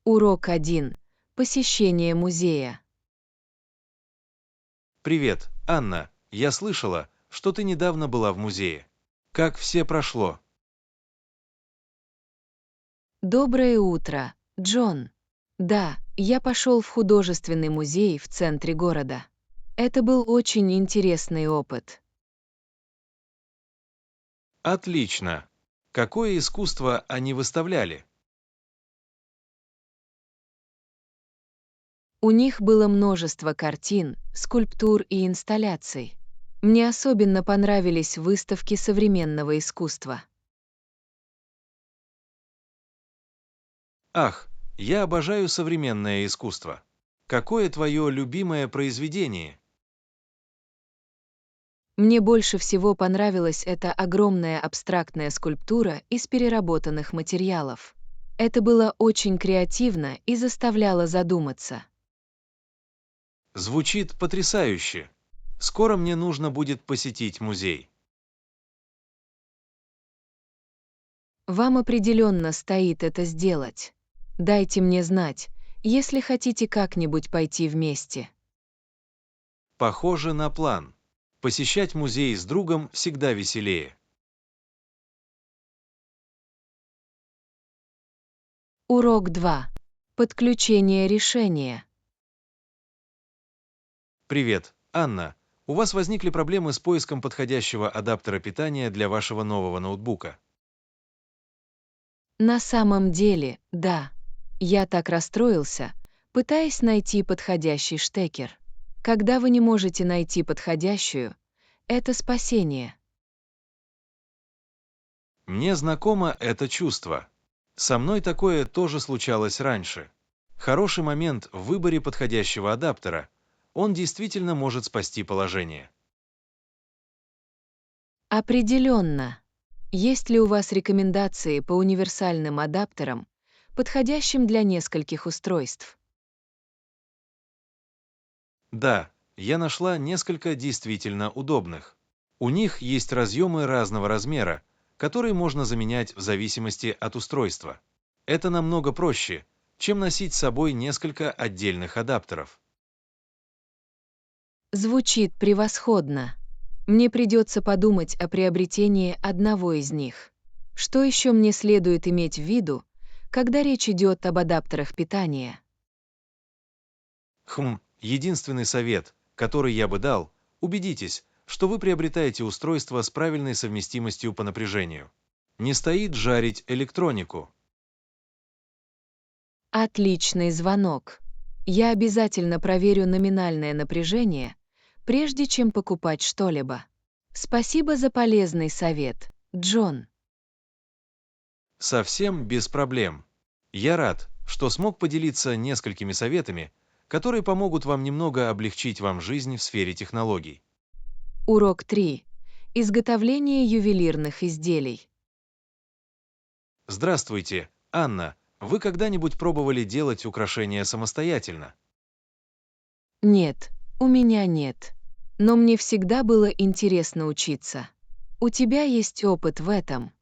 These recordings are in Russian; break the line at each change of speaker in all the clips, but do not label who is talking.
Урок 1. Посещение музея.
Привет, Анна. Я слышала, что ты недавно была в музее. Как все прошло?
Доброе утро, Джон. Да, я пошел в художественный музей в центре города. Это был очень интересный опыт.
Отлично. Какое искусство они выставляли?
У них было множество картин, скульптур и инсталляций. Мне особенно понравились выставки современного искусства.
Ах, я обожаю современное искусство. Какое твое любимое произведение?
Мне больше всего понравилась эта огромная абстрактная скульптура из переработанных материалов. Это было очень креативно и заставляло задуматься.
Звучит потрясающе. Скоро мне нужно будет посетить музей.
Вам определенно стоит это сделать. Дайте мне знать, если хотите как-нибудь пойти вместе.
Похоже на план. Посещать музей с другом всегда веселее.
Урок 2. Подключение решения.
Привет, Анна. У вас возникли проблемы с поиском подходящего адаптера питания для вашего нового ноутбука.
На самом деле, да. Я так расстроился, пытаясь найти подходящий штекер. Когда вы не можете найти подходящую, это спасение.
Мне знакомо это чувство. Со мной такое тоже случалось раньше. Хороший момент в выборе подходящего адаптера. Он действительно может спасти положение.
Определенно. Есть ли у вас рекомендации по универсальным адаптерам, подходящим для нескольких устройств?
Да, я нашла несколько действительно удобных. У них есть разъемы разного размера, которые можно заменять в зависимости от устройства. Это намного проще, чем носить с собой несколько отдельных адаптеров.
Звучит превосходно. Мне придется подумать о приобретении одного из них. Что еще мне следует иметь в виду, когда речь идет об адаптерах питания?
Единственный совет, который я бы дал, убедитесь, что вы приобретаете устройство с правильной совместимостью по напряжению. Не стоит жарить электронику.
Отличный звонок. Я обязательно проверю номинальное напряжение, прежде чем покупать что-либо. Спасибо за полезный совет, Джон.
Совсем без проблем. Я рад, что смог поделиться несколькими советами, которые помогут вам немного облегчить вам жизнь в сфере технологий.
Урок 3. Изготовление ювелирных изделий.
Здравствуйте, Анна. Вы когда-нибудь пробовали делать украшения самостоятельно?
Нет, у меня нет. Но мне всегда было интересно учиться. У тебя есть опыт в этом.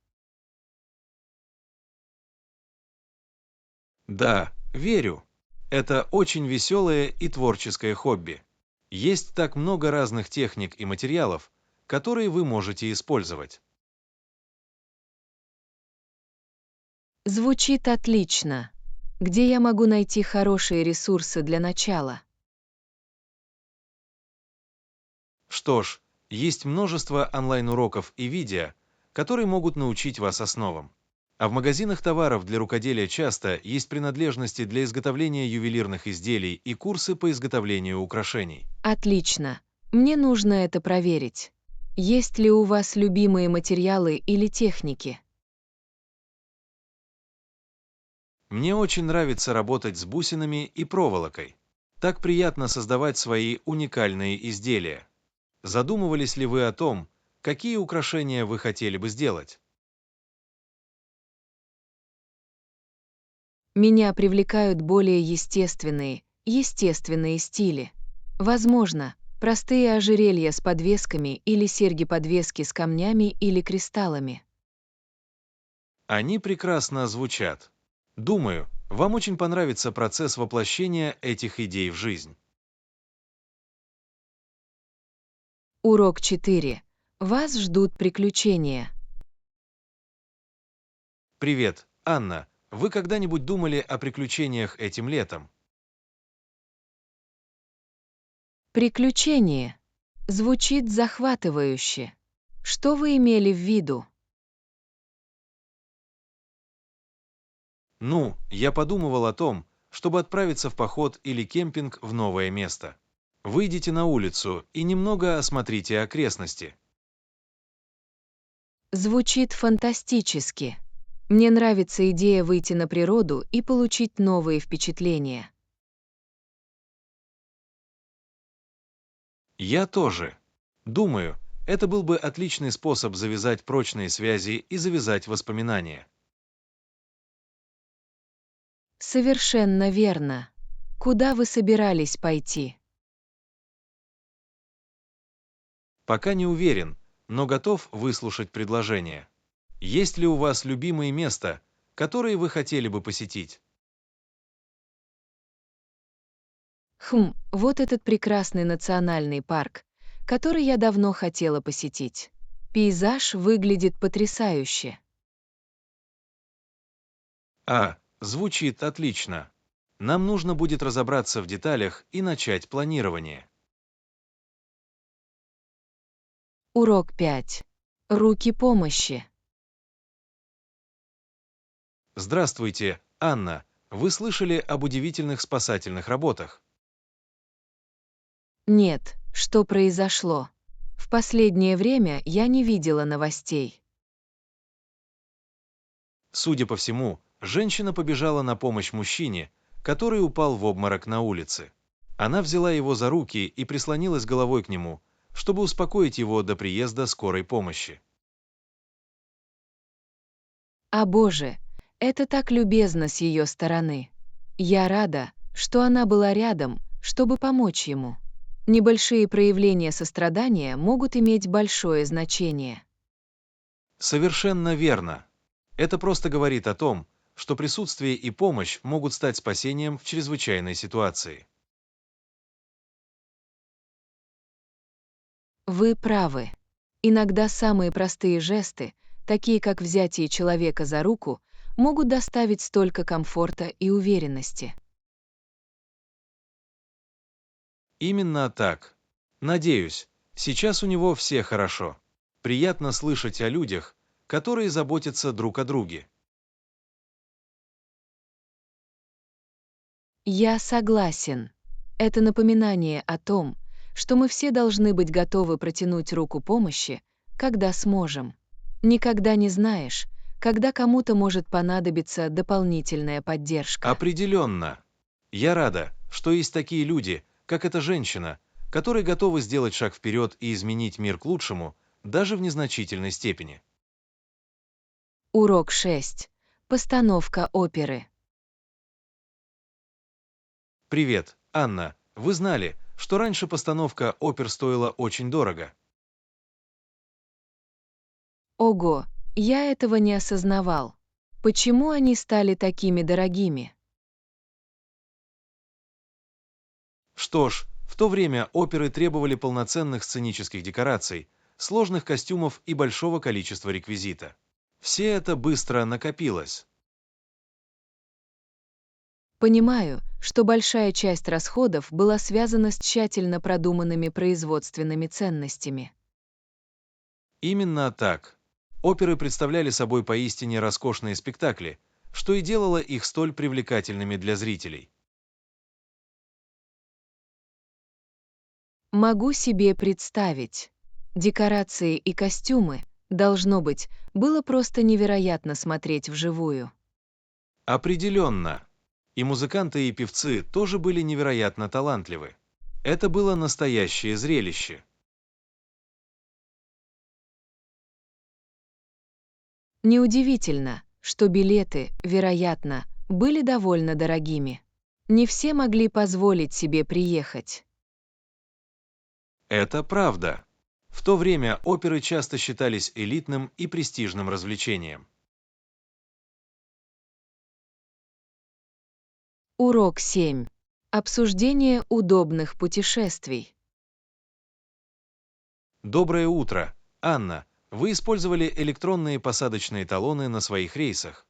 Да, верю. Это очень веселое и творческое хобби. Есть так много разных техник и материалов, которые вы можете использовать.
Звучит отлично. Где я могу найти хорошие ресурсы для начала?
Что ж, есть множество онлайн-уроков и видео, которые могут научить вас основам. А в магазинах товаров для рукоделия часто есть принадлежности для изготовления ювелирных изделий и курсы по изготовлению украшений.
Отлично. Мне нужно это проверить. Есть ли у вас любимые материалы или техники?
Мне очень нравится работать с бусинами и проволокой. Так приятно создавать свои уникальные изделия. Задумывались ли вы о том, какие украшения вы хотели бы сделать?
Меня привлекают более естественные стили. Возможно, простые ожерелья с подвесками или серьги-подвески с камнями или кристаллами.
Они прекрасно звучат. Думаю, Вам очень понравится процесс воплощения этих идей в жизнь.
Урок 4. Вас ждут приключения.
Привет, Анна. Вы когда-нибудь думали о приключениях этим летом?
Приключение. Звучит захватывающе. Что вы имели в виду?
Ну, я подумывал о том, чтобы отправиться в поход или кемпинг в новое место. Выйдите на улицу и немного осмотрите окрестности.
Звучит фантастически. Мне нравится идея выйти на природу и получить новые впечатления.
Я тоже. Думаю, это был бы отличный способ завязать прочные связи и завязать воспоминания.
Совершенно верно. Куда вы собирались пойти?
Пока не уверен, но готов выслушать предложение. Есть ли у вас любимые места, которые вы хотели бы посетить?
Вот этот прекрасный национальный парк, который я давно хотела посетить. Пейзаж выглядит потрясающе.
Звучит отлично. Нам нужно будет разобраться в деталях и начать планирование.
Урок 5. Руки помощи.
Здравствуйте, Анна. Вы слышали об удивительных спасательных работах?
Нет, что произошло? В последнее время я не видела новостей.
Судя по всему, женщина побежала на помощь мужчине, который упал в обморок на улице. Она взяла его за руки и прислонилась головой к нему, чтобы успокоить его до приезда скорой помощи.
О боже, это так любезно с ее стороны. Я рада, что она была рядом, чтобы помочь ему. Небольшие проявления сострадания могут иметь большое значение.
Совершенно верно. Это просто говорит о том, что присутствие и помощь могут стать спасением в чрезвычайной ситуации.
Вы правы. Иногда самые простые жесты, такие как взятие человека за руку, могут доставить столько комфорта и уверенности.
Именно так. Надеюсь, сейчас у него все хорошо. Приятно слышать о людях, которые заботятся друг о друге.
Я согласен. Это напоминание о том, что мы все должны быть готовы протянуть руку помощи, когда сможем. Никогда не знаешь, когда кому-то может понадобиться дополнительная поддержка.
Определенно. Я рада, что есть такие люди, как эта женщина, которые готовы сделать шаг вперед и изменить мир к лучшему, даже в незначительной степени.
Урок 6. Постановка оперы.
Привет, Анна. Вы знали, что раньше постановка опер стоила очень дорого?
Ого, я этого не осознавал. Почему они стали такими дорогими?
Что ж, в то время оперы требовали полноценных сценических декораций, сложных костюмов и большого количества реквизита. Все это быстро накопилось.
Понимаю, что большая часть расходов была связана с тщательно продуманными производственными ценностями.
Именно так. Оперы представляли собой поистине роскошные спектакли, что и делало их столь привлекательными для зрителей.
Могу себе представить. Декорации и костюмы, должно быть, было просто невероятно смотреть вживую.
Определенно. И музыканты, и певцы тоже были невероятно талантливы. Это было настоящее зрелище.
Неудивительно, что билеты, вероятно, были довольно дорогими. Не все могли позволить себе приехать.
Это правда. В то время оперы часто считались элитным и престижным развлечением.
Урок 7. Обсуждение удобных путешествий.
Доброе утро, Анна. Вы использовали электронные посадочные талоны на своих рейсах.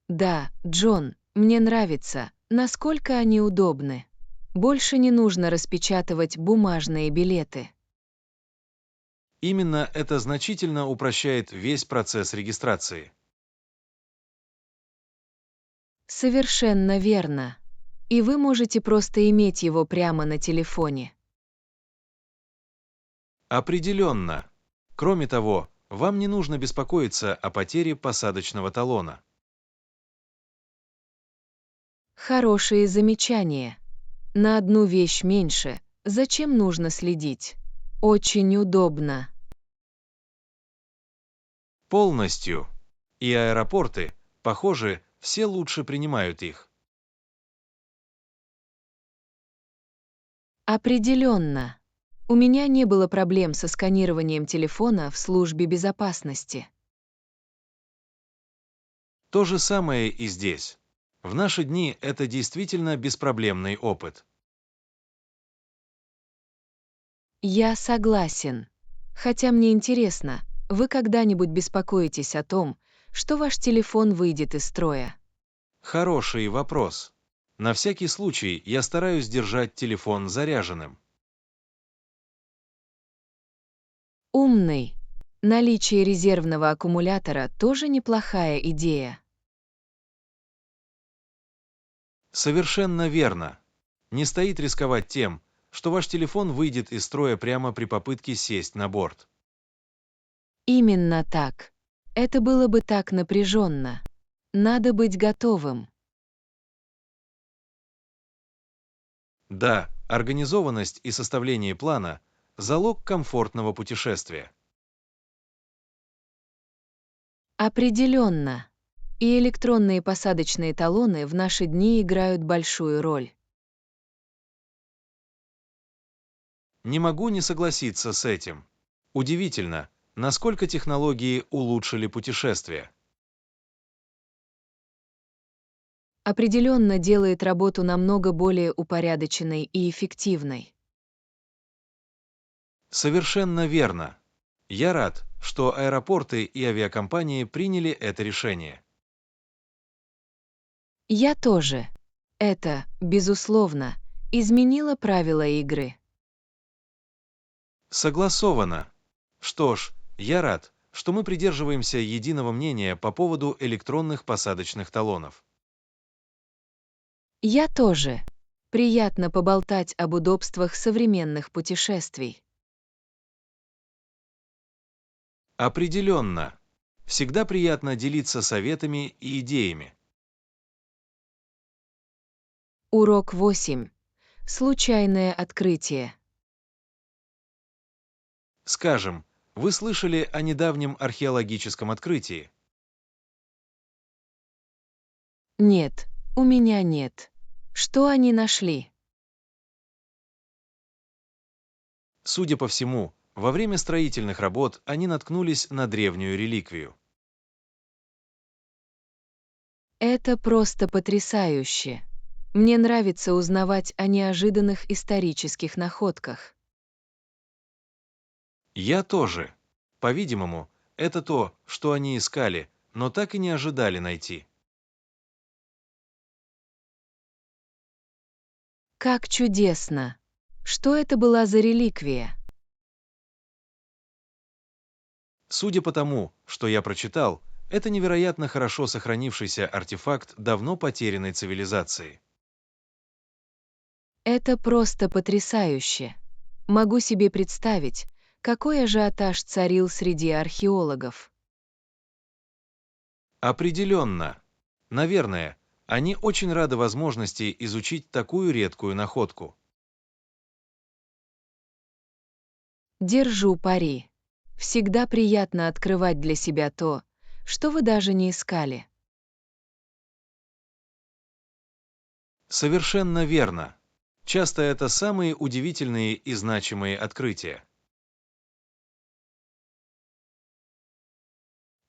Да, Джон, мне нравится, насколько они удобны. Больше не нужно распечатывать бумажные билеты.
Именно это значительно упрощает весь процесс регистрации.
Совершенно верно. И вы можете просто иметь его прямо на телефоне.
Определенно. Кроме того, вам не нужно беспокоиться о потере посадочного талона.
Хорошие замечания. На одну вещь меньше, зачем нужно следить? Очень удобно.
Полностью. И аэропорты, похоже, все лучше принимают их.
Определенно. У меня не было проблем со сканированием телефона в службе безопасности.
То же самое и здесь. В наши дни это действительно беспроблемный опыт.
Я согласен. Хотя мне интересно, вы когда-нибудь беспокоитесь о том, что ваш телефон выйдет из строя?
Хороший вопрос. На всякий случай я стараюсь держать телефон заряженным.
Умный. Наличие резервного аккумулятора тоже неплохая идея.
Совершенно верно. Не стоит рисковать тем, что ваш телефон выйдет из строя прямо при попытке сесть на борт.
Именно так. Это было бы так напряженно. Надо быть готовым.
Да, организованность и составление плана – залог комфортного путешествия.
Определенно. И электронные посадочные талоны в наши дни играют большую роль.
Не могу не согласиться с этим. Удивительно, насколько технологии улучшили путешествия.
Определенно делает работу намного более упорядоченной и эффективной.
Совершенно верно. Я рад, что аэропорты и авиакомпании приняли это решение.
Я тоже. Это, безусловно, изменило правила игры.
Согласовано. Что ж, я рад, что мы придерживаемся единого мнения по поводу электронных посадочных талонов.
Я тоже. Приятно поболтать об удобствах современных путешествий.
Определенно. Всегда приятно делиться советами и идеями.
Урок 8. Случайное открытие.
Скажем, вы слышали о недавнем археологическом открытии?
Нет, у меня нет. Что они нашли?
Судя по всему, во время строительных работ они наткнулись на древнюю реликвию.
Это просто потрясающе. Мне нравится узнавать о неожиданных исторических находках.
Я тоже. По-видимому, это то, что они искали, но так и не ожидали найти.
Как чудесно! Что это была за реликвия?
Судя по тому, что я прочитал, это невероятно хорошо сохранившийся артефакт давно потерянной цивилизации.
Это просто потрясающе. Могу себе представить, какой ажиотаж царил среди археологов.
Определенно. Наверное, они очень рады возможности изучить такую редкую находку.
Держу пари. Всегда приятно открывать для себя то, что вы даже не искали.
Совершенно верно. Часто это самые удивительные и значимые открытия.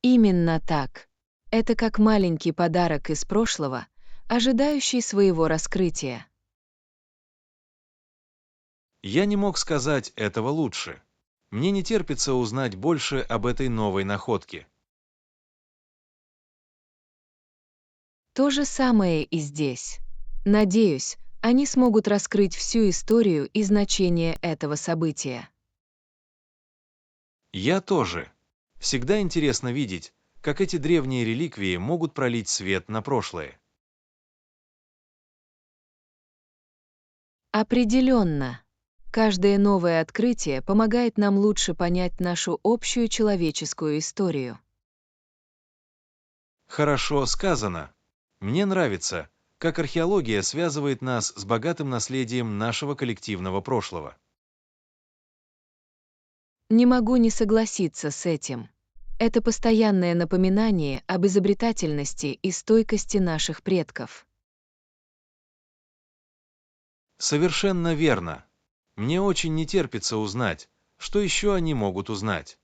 Именно так. Это как маленький подарок из прошлого, ожидающий своего раскрытия.
Я не мог сказать этого лучше. Мне не терпится узнать больше об этой новой находке.
То же самое и здесь. Надеюсь, они смогут раскрыть всю историю и значение этого события.
Я тоже. Всегда интересно видеть, как эти древние реликвии могут пролить свет на прошлое.
Определенно. Каждое новое открытие помогает нам лучше понять нашу общую человеческую историю.
Хорошо сказано. Мне нравится, как археология связывает нас с богатым наследием нашего коллективного прошлого.
Не могу не согласиться с этим. Это постоянное напоминание об изобретательности и стойкости наших предков.
Совершенно верно. Мне очень не терпится узнать, что еще они могут узнать.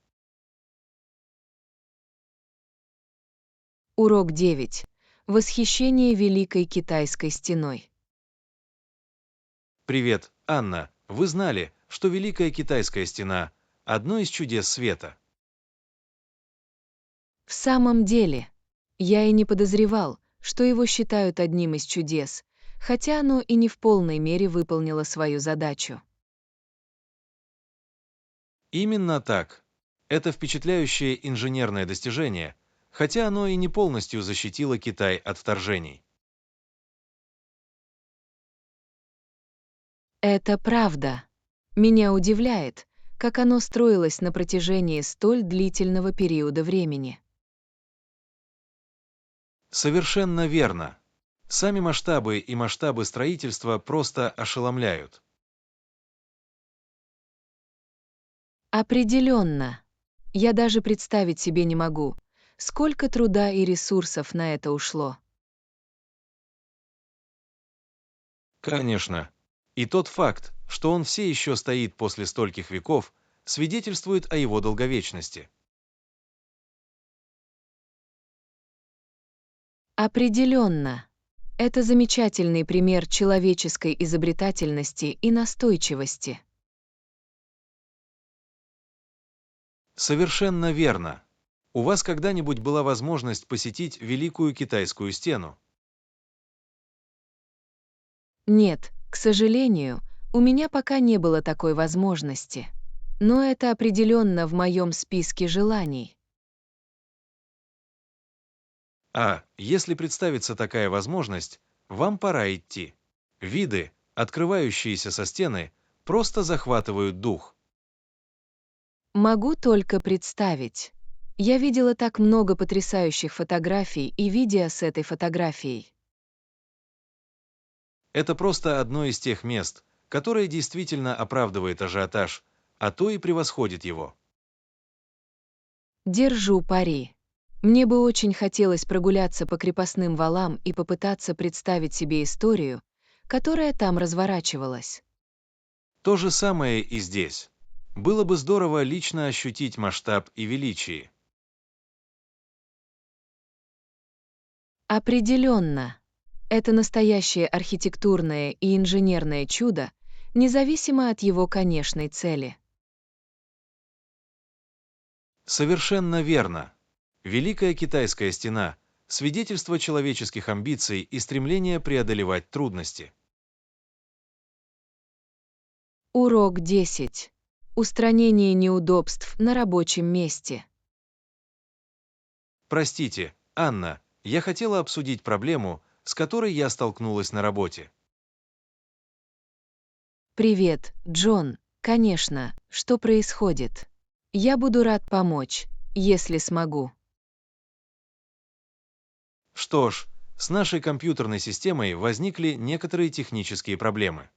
Урок 9. Восхищение Великой Китайской стеной.
Привет, Анна. Вы знали, что Великая Китайская стена – одно из чудес света?
В самом деле, я и не подозревал, что его считают одним из чудес, хотя оно и не в полной мере выполнило свою задачу.
Именно так. Это впечатляющее инженерное достижение, хотя оно и не полностью защитило Китай от вторжений.
Это правда. Меня удивляет, как оно строилось на протяжении столь длительного периода времени.
Совершенно верно. Сами масштабы и масштабы строительства просто ошеломляют.
Определенно. Я даже представить себе не могу, сколько труда и ресурсов на это ушло.
Конечно. И тот факт, что он все еще стоит после стольких веков, свидетельствует о его долговечности.
Определенно. Это замечательный пример человеческой изобретательности и настойчивости.
Совершенно верно. У вас когда-нибудь была возможность посетить Великую Китайскую стену?
Нет, к сожалению, у меня пока не было такой возможности. Но это определенно в моем списке желаний.
А, если представится такая возможность, вам пора идти. Виды, открывающиеся со стены, просто захватывают дух.
Могу только представить. Я видела так много потрясающих фотографий и видео с этой фотографией.
Это просто одно из тех мест, которое действительно оправдывает ажиотаж, а то и превосходит его.
Держу пари. Мне бы очень хотелось прогуляться по крепостным валам и попытаться представить себе историю, которая там разворачивалась.
То же самое и здесь. Было бы здорово лично ощутить масштаб и величие.
Определенно. Это настоящее архитектурное и инженерное чудо, независимо от его конечной цели.
Совершенно верно. Великая Китайская стена – свидетельство человеческих амбиций и стремления преодолевать трудности.
Урок 10. Устранение неудобств на рабочем месте.
Простите, Анна, я хотела обсудить проблему, с которой я столкнулась на работе.
Привет, Джон. Конечно, что происходит? Я буду рад помочь, если смогу.
Что ж, с нашей компьютерной системой возникли некоторые технические проблемы.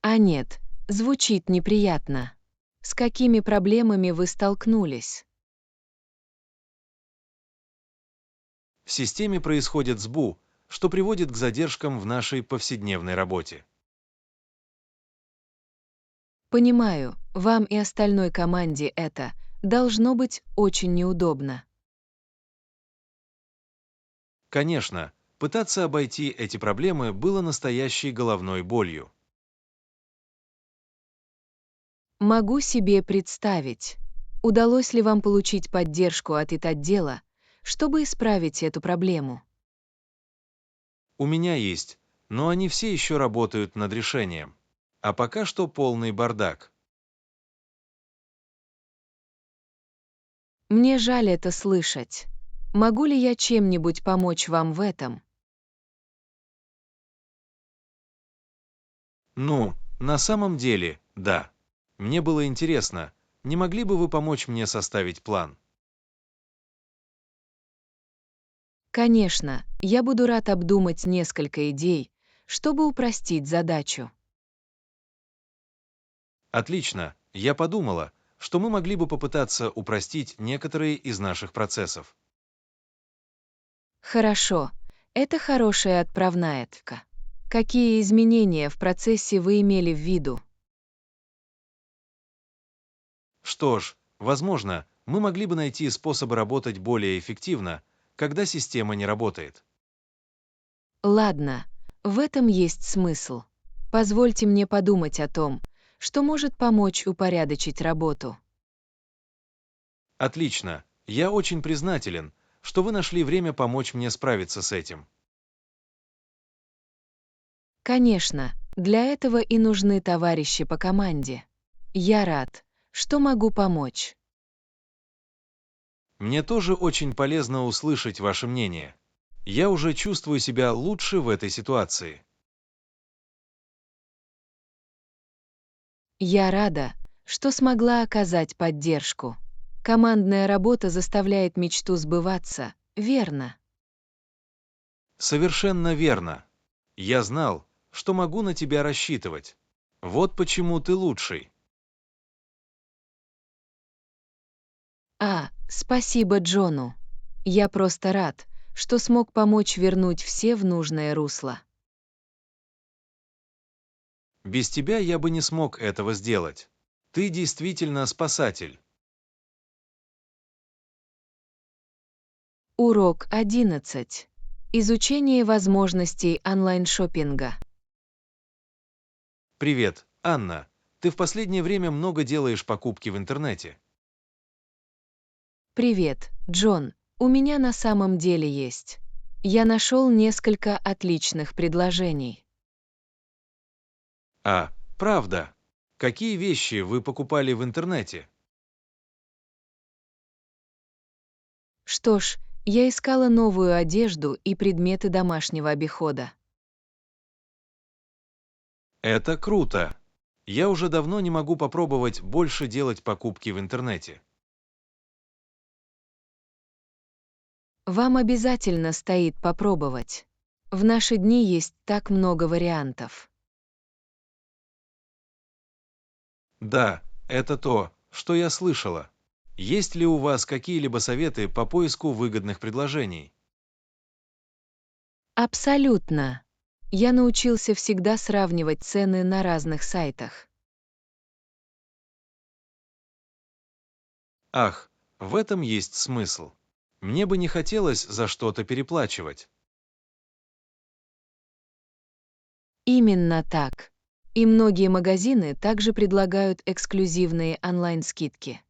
А нет, звучит неприятно. С какими проблемами вы столкнулись?
В системе происходит сбу, что приводит к задержкам в нашей повседневной работе.
Понимаю, вам и остальной команде это Должно быть очень неудобно.
Конечно, пытаться обойти эти проблемы было настоящей головной болью.
Могу себе представить. Удалось ли вам получить поддержку от ИТ-отдела, чтобы исправить эту проблему?
У меня есть, но они все еще работают над решением. А пока что полный бардак.
Мне жаль это слышать. Могу ли я чем-нибудь помочь вам в этом?
Ну, на самом деле, да. Мне было интересно, не могли бы вы помочь мне составить план?
Конечно, я буду рад обдумать несколько идей, чтобы упростить задачу.
Отлично, я подумала, что мы могли бы попытаться упростить некоторые из наших процессов.
Хорошо, это хорошая отправная точка. Какие изменения в процессе вы имели в виду?
Что ж, возможно, мы могли бы найти способы работать более эффективно, когда система не работает.
Ладно, в этом есть смысл. Позвольте мне подумать о том, что может помочь упорядочить работу.
Отлично, я очень признателен, что вы нашли время помочь мне справиться с этим.
Конечно, для этого и нужны товарищи по команде. Я рад, что могу помочь.
Мне тоже очень полезно услышать ваше мнение. Я уже чувствую себя лучше в этой ситуации.
Я рада, что смогла оказать поддержку. Командная работа заставляет мечту сбываться, верно?
Совершенно верно. Я знал, что могу на тебя рассчитывать. Вот почему ты лучший.
Спасибо Джону. Я просто рад, что смог помочь вернуть все в нужное русло.
Без тебя я бы не смог этого сделать. Ты действительно спасатель.
Урок 11. Изучение возможностей онлайн-шоппинга.
Привет, Анна. Ты в последнее время много делаешь покупки в интернете.
Привет, Джон. У меня на самом деле есть. Я нашел несколько отличных предложений.
Правда. Какие вещи вы покупали в интернете?
Что ж, я искала новую одежду и предметы домашнего обихода.
Это круто. Я уже давно не могу попробовать больше делать покупки в интернете.
Вам обязательно стоит попробовать. В наши дни есть так много вариантов.
Да, это то, что я слышала. Есть ли у вас какие-либо советы по поиску выгодных предложений?
Абсолютно. Я научился всегда сравнивать цены на разных сайтах.
Ах, в этом есть смысл. Мне бы не хотелось за что-то переплачивать.
Именно так. И многие магазины также предлагают эксклюзивные онлайн-скидки.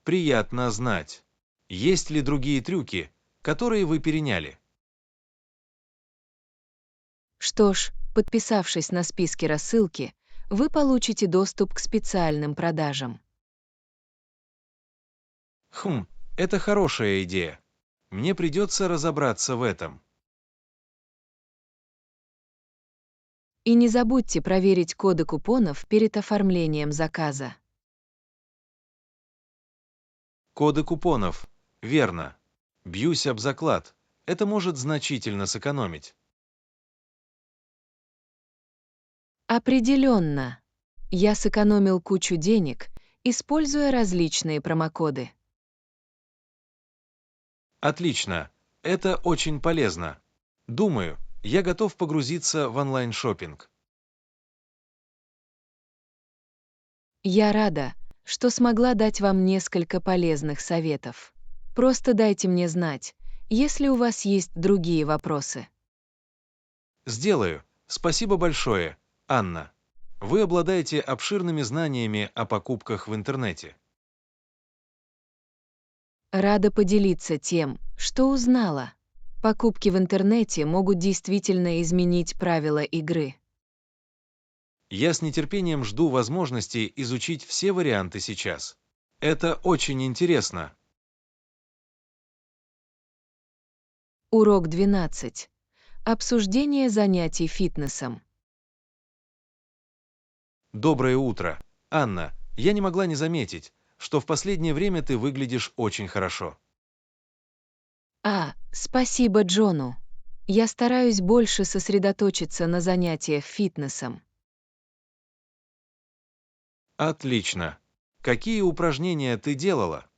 Приятно знать. Есть ли другие трюки, которые вы переняли?
Что ж, подписавшись на списки рассылки, вы получите доступ к специальным продажам.
Это хорошая идея. Мне придется разобраться в этом.
И не забудьте проверить коды купонов перед оформлением заказа.
Коды купонов. Верно. Бьюсь об заклад. Это может значительно сэкономить.
Определенно. Я сэкономил кучу денег, используя различные промокоды.
Отлично. Это очень полезно. Думаю, я готов погрузиться в онлайн-шоппинг.
Я рада, что смогла дать вам несколько полезных советов. Просто дайте мне знать, если у вас есть другие вопросы.
Сделаю. Спасибо большое, Анна. Вы обладаете обширными знаниями о покупках в интернете.
Рада поделиться тем, что узнала. Покупки в интернете могут действительно изменить правила игры.
Я с нетерпением жду возможности изучить все варианты сейчас. Это очень интересно.
Урок 12. Обсуждение занятий фитнесом.
Доброе утро, Анна. Я не могла не заметить, что в последнее время ты выглядишь очень хорошо.
Спасибо Джону. Я стараюсь больше сосредоточиться на занятиях фитнесом.
Отлично. Какие упражнения ты делала?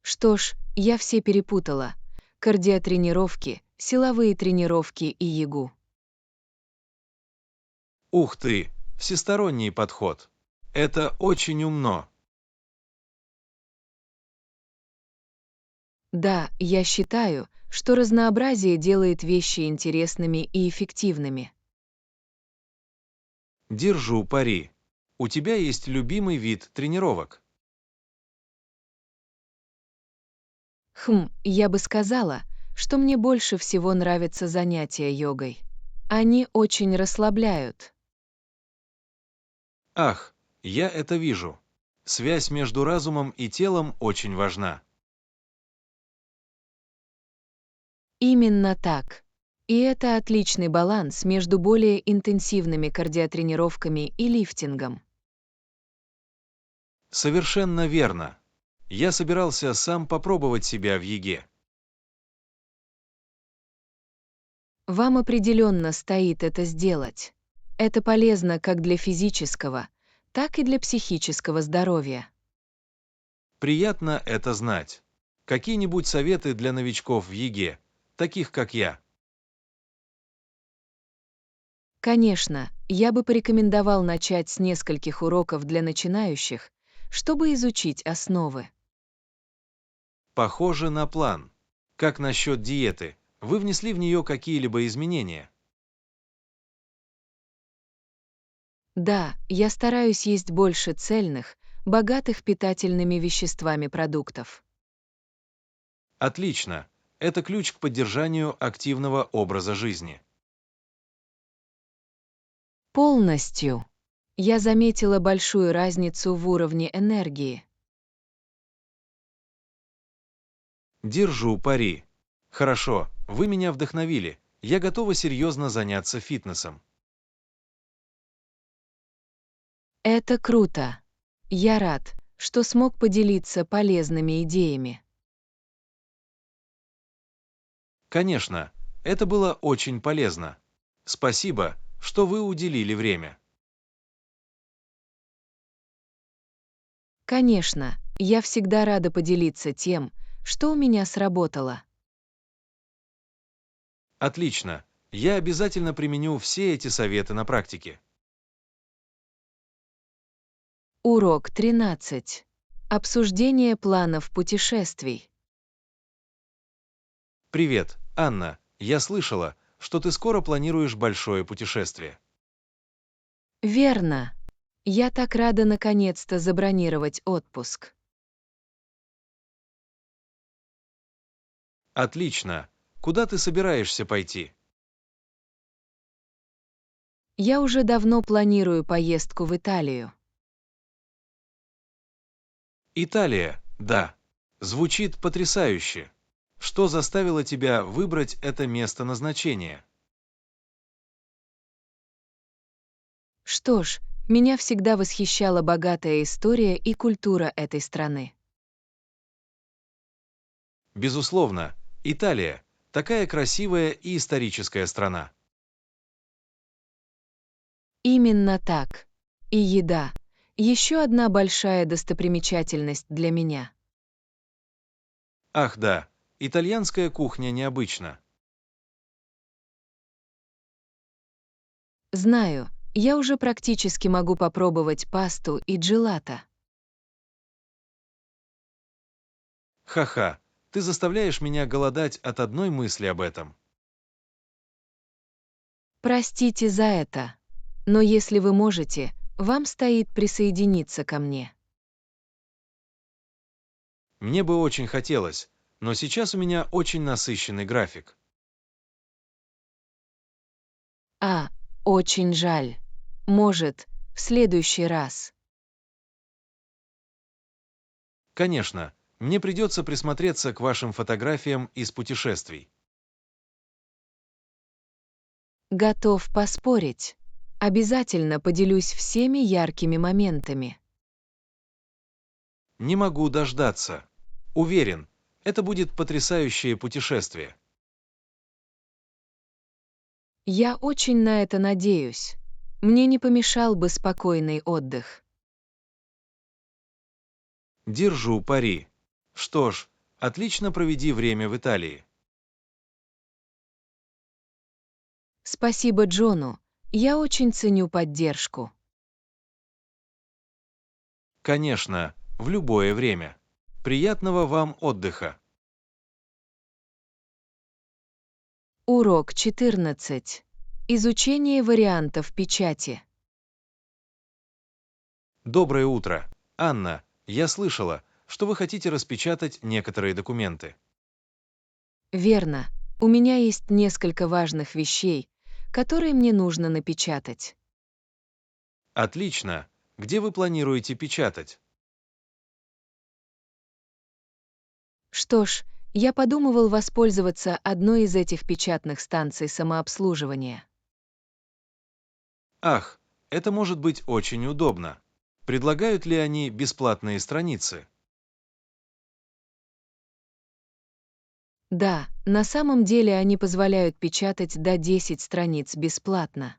Что ж, я все перепутала. Кардиотренировки, силовые тренировки и ягу.
Ух ты, всесторонний подход. Это очень умно.
Да, я считаю, что разнообразие делает вещи интересными и эффективными.
Держу пари. У тебя есть любимый вид тренировок?
Я бы сказала, что мне больше всего нравятся занятия йогой. Они очень расслабляют.
Ах, я это вижу. Связь между разумом и телом очень важна.
Именно так. И это отличный баланс между более интенсивными кардиотренировками и лифтингом.
Совершенно верно. Я собирался сам попробовать себя в ЕГЭ.
Вам определенно стоит это сделать. Это полезно как для физического, так и для психического здоровья.
Приятно это знать. Какие-нибудь советы для новичков в ЕГЭ, таких как я?
Конечно, я бы порекомендовал начать с нескольких уроков для начинающих, чтобы изучить основы.
Похоже на план. Как насчет диеты? Вы внесли в нее какие-либо изменения?
Да, я стараюсь есть больше цельных, богатых питательными веществами продуктов.
Отлично. Это ключ к поддержанию активного образа жизни.
Полностью. Я заметила большую разницу в уровне энергии.
Держу пари. Хорошо, вы меня вдохновили. Я готова серьезно заняться фитнесом.
Это круто. Я рад, что смог поделиться полезными идеями.
Конечно, это было очень полезно. Спасибо, что вы уделили время.
Конечно, я всегда рада поделиться тем, что у меня сработало.
Отлично. Я обязательно применю все эти советы на практике.
Урок 13. Обсуждение планов путешествий.
Привет, Анна. Я слышала, что ты скоро планируешь большое путешествие.
Верно. Я так рада наконец-то забронировать отпуск.
Отлично. Куда ты собираешься пойти?
Я уже давно планирую поездку в Италию.
Италия, да. Звучит потрясающе. Что заставило тебя выбрать это место назначения?
Что ж, меня всегда восхищала богатая история и культура этой страны.
Безусловно, Италия – такая красивая и историческая страна.
Именно так. И еда. Еще одна большая достопримечательность для меня.
Ах да, итальянская кухня необычна.
Знаю, я уже практически могу попробовать пасту и джелато.
Ха-ха, ты заставляешь меня голодать от одной мысли об этом.
Простите за это. Но если вы можете, вам стоит присоединиться ко мне.
Мне бы очень хотелось, но сейчас у меня очень насыщенный график.
А, очень жаль. Может, в следующий раз.
Конечно, мне придется присмотреться к вашим фотографиям из путешествий.
Готов поспорить. Обязательно поделюсь всеми яркими моментами.
Не могу дождаться. Уверен, это будет потрясающее путешествие.
Я очень на это надеюсь. Мне не помешал бы спокойный отдых.
Держу пари. Что ж, отлично проведи время в Италии.
Спасибо Джону. Я очень ценю поддержку.
Конечно, в любое время. Приятного вам отдыха.
Урок 14. Изучение вариантов печати.
Доброе утро. Анна, я слышала, что вы хотите распечатать некоторые документы.
Верно. У меня есть несколько важных вещей, которые мне нужно напечатать.
Отлично. Где вы планируете печатать?
Что ж, я подумывал воспользоваться одной из этих печатных станций самообслуживания.
Ах, это может быть очень удобно. Предлагают ли они бесплатные страницы?
Да, на самом деле они позволяют печатать до 10 страниц бесплатно.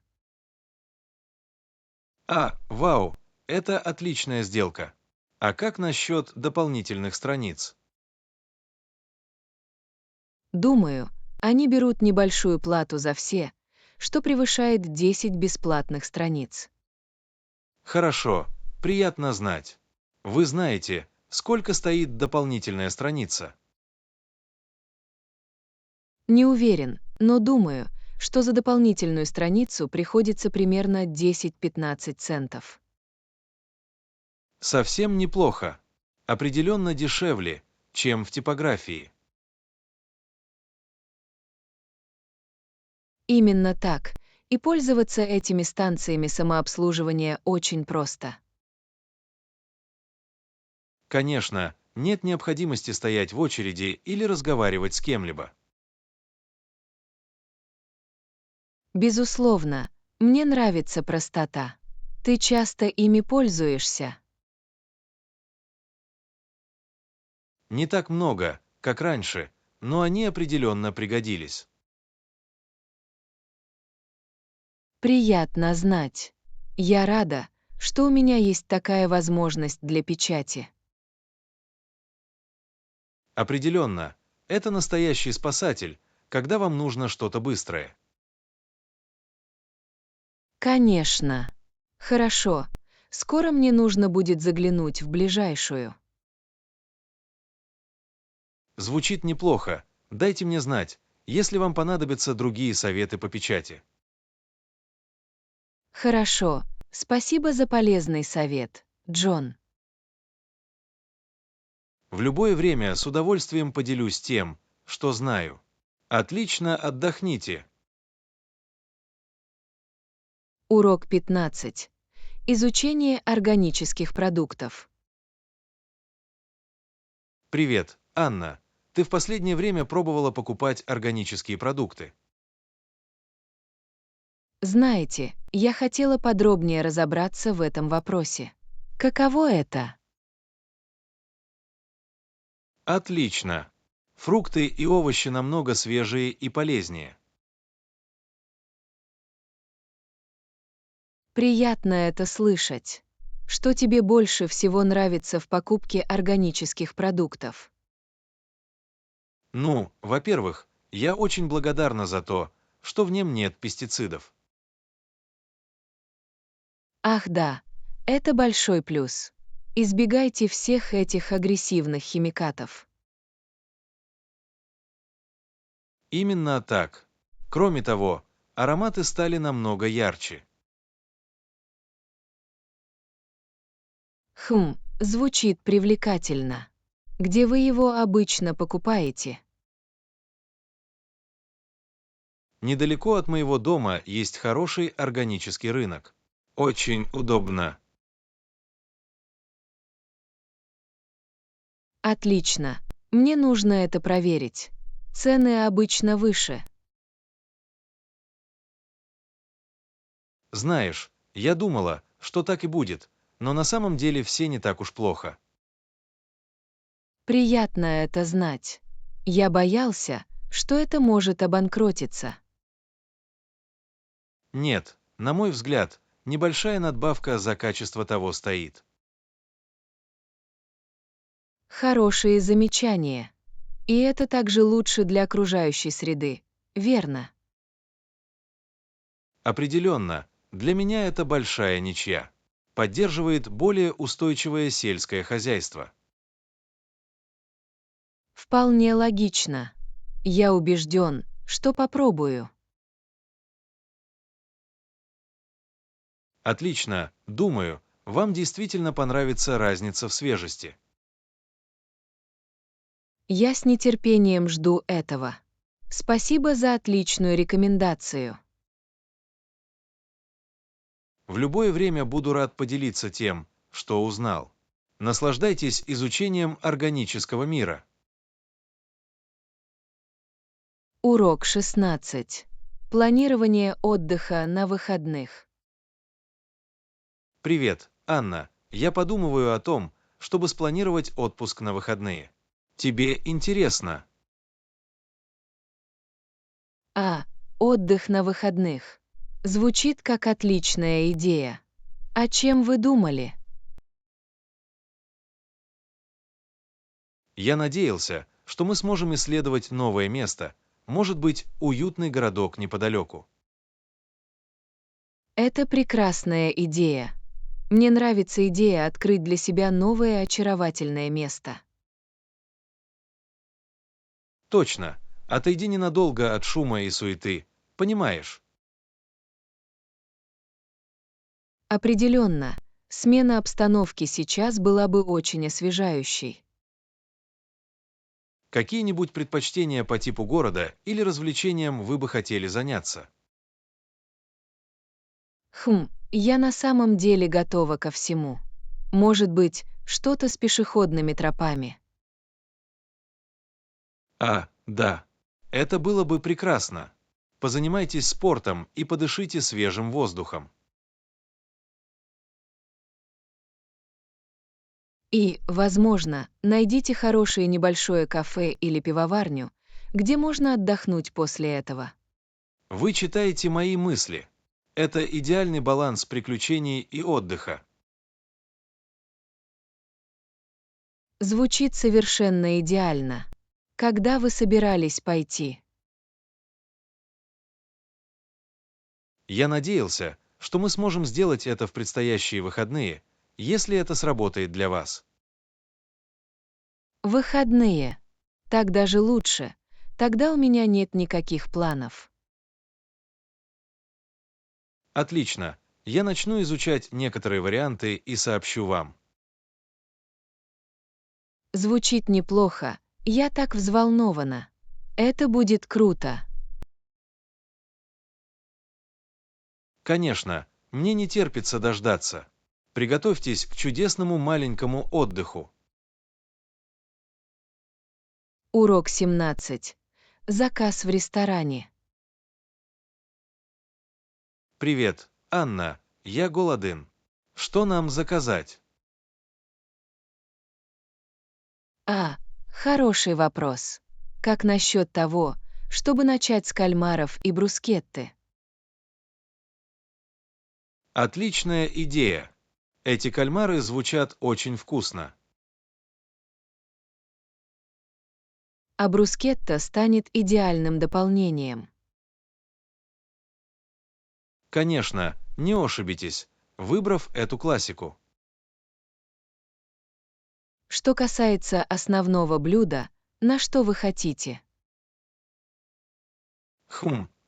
Вау, это отличная сделка. А как насчет дополнительных страниц?
Думаю, они берут небольшую плату за все, что превышает 10 бесплатных страниц.
Хорошо, приятно знать. Вы знаете, сколько стоит дополнительная страница?
Не уверен, но думаю, что за дополнительную страницу приходится примерно 10-15 центов.
Совсем неплохо. Определенно дешевле, чем в типографии.
Именно так, и пользоваться этими станциями самообслуживания очень просто.
Конечно, нет необходимости стоять в очереди или разговаривать с кем-либо.
Безусловно, мне нравится простота. Ты часто ими пользуешься?
Не так много, как раньше, но они определенно пригодились.
Приятно знать. Я рада, что у меня есть такая возможность для печати.
Определенно, это настоящий спасатель, когда вам нужно что-то быстрое.
Конечно. Хорошо. Скоро мне нужно будет заглянуть в ближайшую.
Звучит неплохо. Дайте мне знать, если вам понадобятся другие советы по печати.
Хорошо. Спасибо за полезный совет, Джон.
В любое время с удовольствием поделюсь тем, что знаю. Отлично отдохните.
Урок 15. Изучение органических продуктов.
Привет, Анна. Ты в последнее время пробовала покупать органические продукты.
Знаете, я хотела подробнее разобраться в этом вопросе. Каково это?
Отлично. Фрукты и овощи намного свежее и полезнее.
Приятно это слышать. Что тебе больше всего нравится в покупке органических продуктов?
Ну, во-первых, я очень благодарна за то, что в нем нет пестицидов.
Ах да, это большой плюс. Избегайте всех этих агрессивных химикатов.
Именно так. Кроме того, ароматы стали намного ярче.
Звучит привлекательно. Где вы его обычно покупаете?
Недалеко от моего дома есть хороший органический рынок. Очень удобно.
Отлично. Мне нужно это проверить. Цены обычно выше.
Знаешь, я думала, что так и будет, но на самом деле все не так уж плохо.
Приятно это знать. Я боялся, что это может обанкротиться.
Нет, на мой взгляд, небольшая надбавка за качество того стоит.
Хорошие замечания. И это также лучше для окружающей среды, верно?
Определенно, для меня это большая ничья. Поддерживает более устойчивое сельское хозяйство.
Вполне логично. Я убежден, что попробую.
Отлично, думаю, вам действительно понравится разница в свежести.
Я с нетерпением жду этого. Спасибо за отличную рекомендацию.
В любое время буду рад поделиться тем, что узнал. Наслаждайтесь изучением органического мира.
Урок 16. Планирование отдыха на выходных.
Привет, Анна. Я подумываю о том, чтобы спланировать отпуск на выходные. Тебе интересно?
А. Отдых на выходных. Звучит как отличная идея. О чем вы думали?
Я надеялся, что мы сможем исследовать новое место, может быть, уютный городок неподалеку.
Это прекрасная идея. Мне нравится идея открыть для себя новое очаровательное место.
Точно. Отойди ненадолго от шума и суеты. Понимаешь?
Определенно, смена обстановки сейчас была бы очень освежающей.
Какие-нибудь предпочтения по типу города или развлечениям вы бы хотели заняться?
Я на самом деле готова ко всему. Может быть, что-то с пешеходными тропами.
Да. Это было бы прекрасно. Позанимайтесь спортом и подышите свежим воздухом.
И, возможно, найдите хорошее небольшое кафе или пивоварню, где можно отдохнуть после этого.
Вы читаете мои мысли. Это идеальный баланс приключений и отдыха.
Звучит совершенно идеально. Когда вы собирались пойти?
Я надеялся, что мы сможем сделать это в предстоящие выходные, если это сработает для вас.
Выходные. Так даже лучше. Тогда у меня нет никаких планов.
Отлично. Я начну изучать некоторые варианты и сообщу вам.
Звучит неплохо. Я так взволнована. Это будет круто.
Конечно, мне не терпится дождаться. Приготовьтесь к чудесному маленькому отдыху.
Урок 17. Заказ в ресторане.
Привет, Анна, я голоден. Что нам заказать?
А, хороший вопрос. Как насчет того, чтобы начать с кальмаров и брускетты?
Отличная идея. Эти кальмары звучат очень вкусно.
А брускетта станет идеальным дополнением.
Конечно, не ошибитесь. выбрав эту классику.
Что касается основного блюда, на что вы хотите?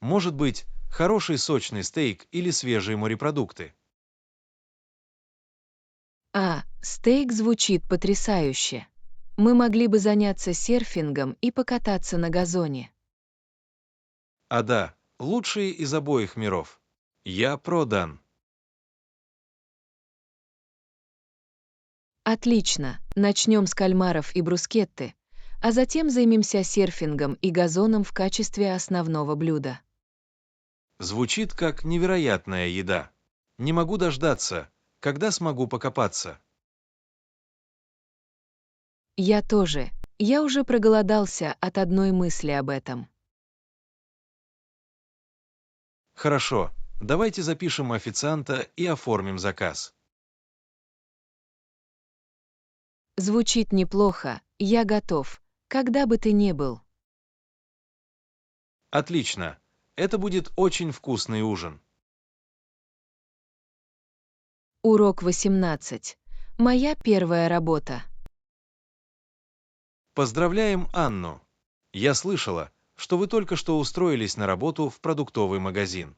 Может быть, хороший сочный стейк или свежие морепродукты.
Стейк звучит потрясающе. Мы могли бы заняться серфингом и покататься на газоне.
А да, лучшие из обоих миров. Я продан.
Отлично, начнем с кальмаров и брускетты, а затем займемся серфингом и газоном в качестве основного блюда.
Звучит как невероятная еда. Не могу дождаться, когда смогу покопаться.
Я тоже. Я уже проголодался от одной мысли об этом.
Хорошо, давайте запишем официанта и оформим заказ.
Звучит неплохо, я готов, когда бы ты ни был.
Отлично. Это будет очень вкусный ужин.
Урок 18. Моя первая работа.
Поздравляем Анну. Я слышала, что вы только что устроились на работу в продуктовый магазин.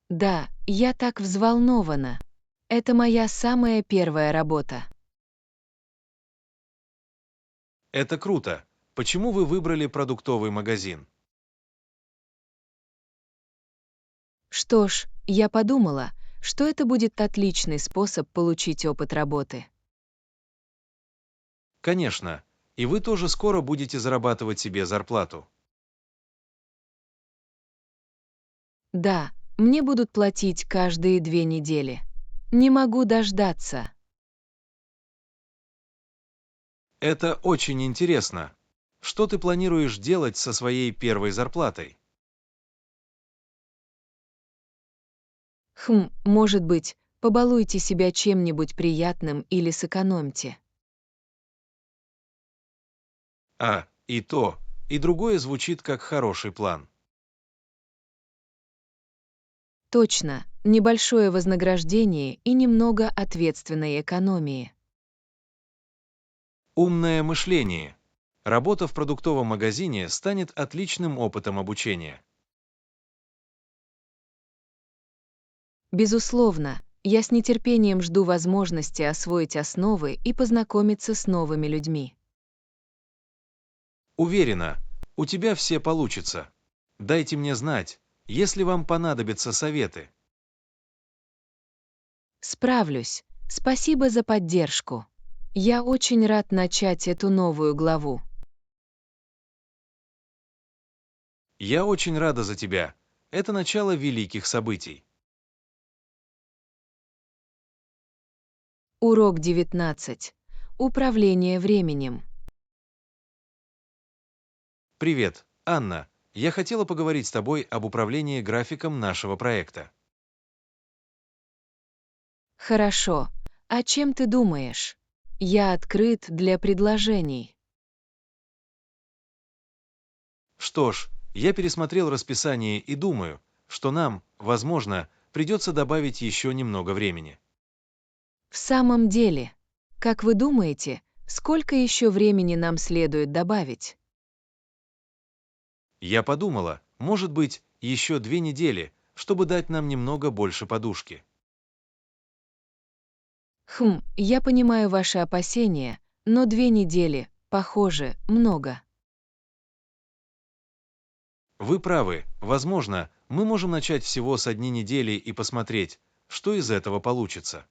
Да, я так взволнована. Это моя самая первая работа.
Это круто. Почему вы выбрали продуктовый магазин?
Что ж, я подумала, что это будет отличный способ получить опыт работы.
Конечно. И вы тоже скоро будете зарабатывать себе зарплату.
Да, мне будут платить каждые 2 недели. Не могу дождаться.
Это очень интересно. Что ты планируешь делать со своей первой зарплатой?
Может быть, побалуйте себя чем-нибудь приятным или сэкономьте.
И то, и другое звучит как хороший план.
Точно, небольшое вознаграждение и немного ответственной экономии.
Умное мышление. Работа в продуктовом магазине станет отличным опытом обучения.
Безусловно, я с нетерпением жду возможности освоить основы и познакомиться с новыми людьми.
Уверена, у тебя все получится. Дайте мне знать, если вам понадобятся советы.
Справлюсь. Спасибо за поддержку. Я очень рад начать эту новую главу.
Я очень рада за тебя. Это начало великих событий.
Урок 19. Управление временем.
Привет, Анна. Я хотела поговорить с тобой об управлении графиком нашего проекта.
Хорошо. А чем ты думаешь? Я открыт для предложений.
Что ж, я пересмотрел расписание и думаю, что нам, возможно, придется добавить еще немного времени.
В самом деле, как вы думаете, сколько еще времени нам следует добавить?
Я подумала, может быть, еще 2 недели, чтобы дать нам немного больше подушки.
Я понимаю ваши опасения, но 2 недели, похоже, много.
Вы правы, возможно, мы можем начать всего с 1 недели и посмотреть, что из этого получится.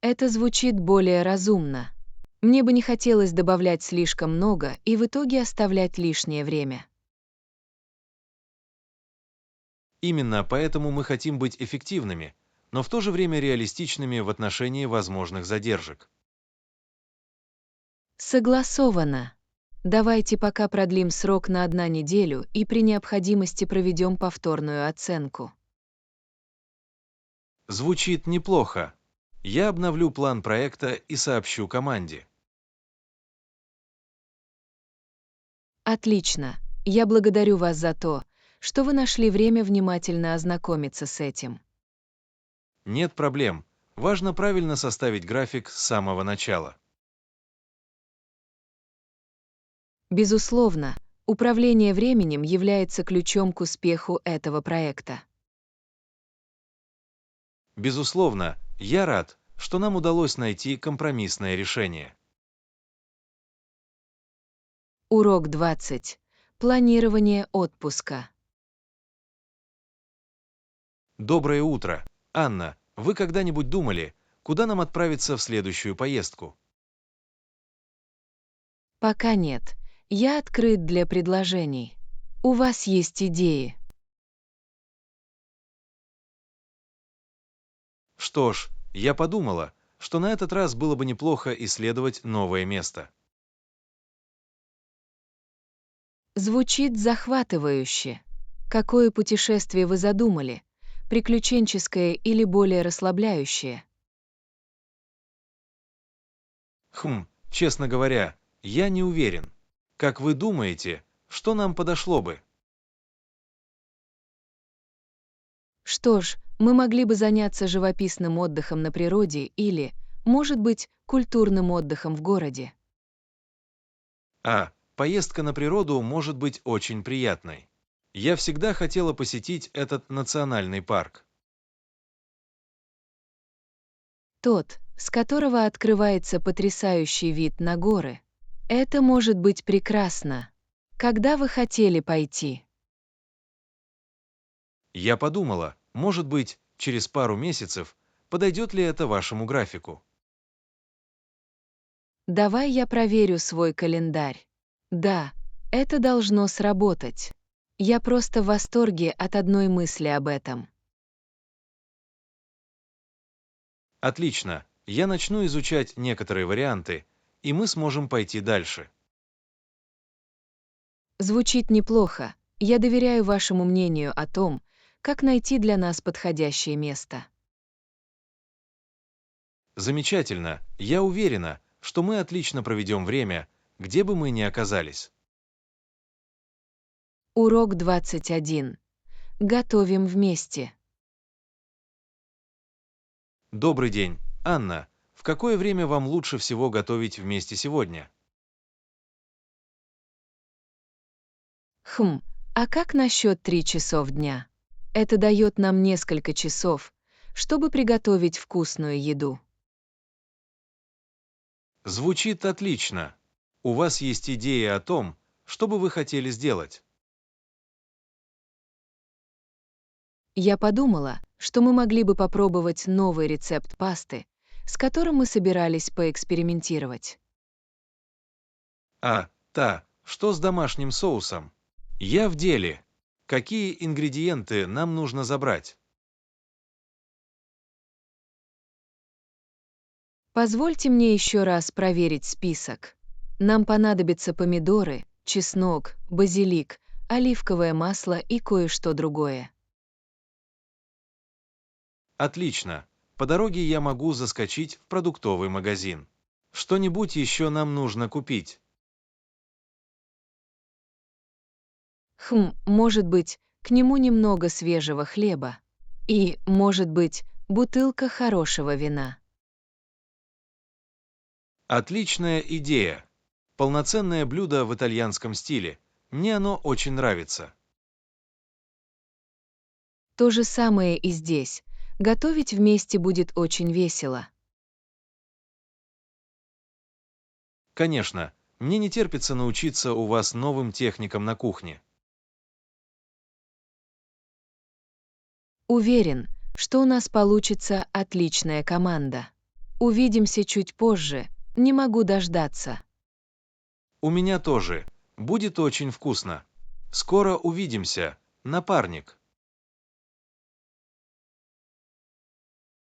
Это звучит более разумно. Мне бы не хотелось добавлять слишком много и в итоге оставлять лишнее время.
Именно поэтому мы хотим быть эффективными, но в то же время реалистичными в отношении возможных задержек.
Согласовано. Давайте пока продлим срок на 1 неделю и при необходимости проведем повторную оценку.
Звучит неплохо. Я обновлю план проекта и сообщу команде.
Отлично. Я благодарю вас за то, что вы нашли время внимательно ознакомиться с этим.
Нет проблем. Важно правильно составить график с самого начала.
Безусловно, управление временем является ключом к успеху этого проекта.
Безусловно, я рад, что нам удалось найти компромиссное решение.
Урок 20. Планирование отпуска.
Доброе утро. Анна, вы когда-нибудь думали, куда нам отправиться в следующую поездку?
Пока нет. Я открыт для предложений. У вас есть идеи?
Что ж, я подумала, что на этот раз было бы неплохо исследовать новое место.
Звучит захватывающе. Какое путешествие вы задумали? Приключенческое или более расслабляющее?
Честно говоря, я не уверен. Как вы думаете, что нам подошло бы?
Что ж, мы могли бы заняться живописным отдыхом на природе или, может быть, культурным отдыхом в городе.
Поездка на природу может быть очень приятной. Я всегда хотела посетить этот национальный парк.
Тот, с которого открывается потрясающий вид на горы. Это может быть прекрасно. Когда вы хотели пойти?
Я подумала, может быть, через пару месяцев, подойдет ли это вашему графику.
Давай я проверю свой календарь. Да, это должно сработать. Я просто в восторге от одной мысли об этом.
Отлично, я начну изучать некоторые варианты, и мы сможем пойти дальше.
Звучит неплохо. Я доверяю вашему мнению о том, как найти для нас подходящее место.
Замечательно, я уверена, что мы отлично проведем время, где бы мы ни оказались.
Урок 21. Готовим вместе.
Добрый день, Анна. В какое время вам лучше всего готовить вместе сегодня?
А как насчет 3 часов дня? Это дает нам несколько часов, чтобы приготовить вкусную еду.
Звучит отлично. У вас есть идеи о том, что бы вы хотели сделать?
Я подумала, что мы могли бы попробовать новый рецепт пасты, с которым мы собирались поэкспериментировать.
Что с домашним соусом? Я в деле. Какие ингредиенты нам нужно забрать?
Позвольте мне еще раз проверить список. Нам понадобятся помидоры, чеснок, базилик, оливковое масло и кое-что другое.
Отлично. По дороге я могу заскочить в продуктовый магазин. Что-нибудь еще нам нужно купить.
Может быть, к нему немного свежего хлеба. И, может быть, бутылка хорошего вина.
Отличная идея. Полноценное блюдо в итальянском стиле. Мне оно очень нравится.
То же самое и здесь. Готовить вместе будет очень весело.
Конечно, мне не терпится научиться у вас новым техникам на кухне.
Уверен, что у нас получится отличная команда. Увидимся чуть позже, не могу дождаться.
У меня тоже. Будет очень вкусно. Скоро увидимся, напарник.